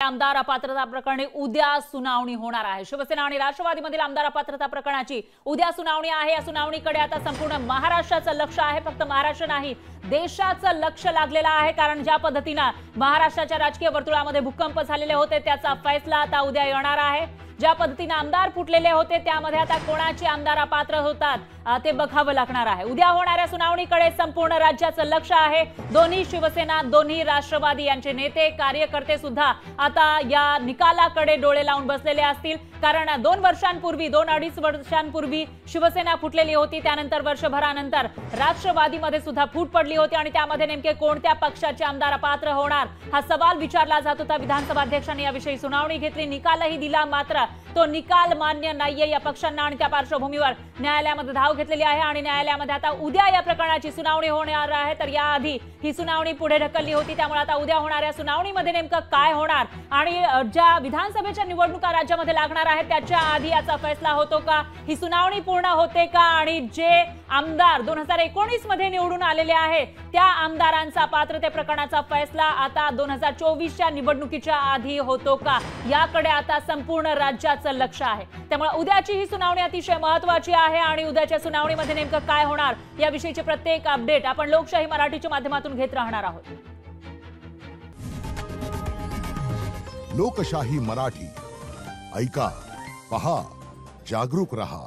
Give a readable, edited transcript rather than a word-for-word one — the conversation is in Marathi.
आमदार अपात्रता प्रकरणी उद्या सुनावणी होणार आहे। शिवसेना आणि राष्ट्रवादीमधील आमदार अपात्रता प्रकरणाची उद्या सुनावणी आहे। या सुनावणीकडे आता संपूर्ण महाराष्ट्राचं लक्ष आहे। फक्त महाराष्ट्र नाही, देशाचं लक्ष लागलेलं आहे। कारण ज्या पद्धतीने महाराष्ट्राच्या राजकीय वर्तुळामध्ये भूकंप झालेले होते त्याचा फैसला आता उद्या येणार आहे। ज्या पद्धतीने आमदार फुटलेले होते त्यामध्ये आता कोणाचे आमदार अपात्र होतात ते बघावं लागणार आहे। उद्या होणाऱ्या सुनावणीकडे संपूर्ण राज्याचं लक्ष आहे। दोन्ही शिवसेना, दोन्ही राष्ट्रवादी यांचे नेते, कार्यकर्ते सुद्धा आता या निकालाकडे डोळे लावून बसलेले असतील। कारण 2 वर्षांपूर्वी, 2-2.5 वर्षांपूर्वी शिवसेना फुटलेली होती। त्यानंतर वर्षभरानंतर राष्ट्रवादीमध्ये सुद्धा फूट पडली होती आणि त्यामध्ये नेमके कोणत्या पक्षाचे आमदार अपात्र होणार हा सवाल विचारला जात होता। विधानसभा अध्यक्षांनी याविषयी सुनावणी घेतली, निकालही दिला, मात्र तो निकाल मान्य नाहीये या पक्षांना आणि त्या पार्श्वभूमीवर न्यायालयामध्ये धाव घेतलेली आहे आणि न्यायालयामध्ये आता उद्या या प्रकरणाची सुनावणी होणार आहे। तर याआधी ही सुनावणी पुढे ढकलली होती, त्यामुळे आता उद्या होणाऱ्या सुनावणीमध्ये नेमकं काय होणार आणि ज्या विधानसभेच्या निवडणुका राज्यामध्ये लागणार आहेत त्याच्या आधी याचा फैसला होतो का, ही सुनावणी पूर्ण होते का आणि जे आमदार 2019 मध्ये निवडून आलेले आहेत त्या आमदारांचा पात्रते प्रकरणाचा फैसला आता 2024च्या निवडणुकीच्या आधी होतो का, याकडे आता संपूर्ण राज्याचं लक्ष आहे। त्यामुळे उद्याची ही सुनावणी अतिशय महत्त्वाची आहे आणि उद्याच्या सुनावणीमध्ये नेमकं काय होणार याविषयीचे प्रत्येक अपडेट आपण लोकशाही मराठीच्या माध्यमातून घेत राहणार आहोत। लोकशाही मराठी ऐका, पहा, जागरूक रहा।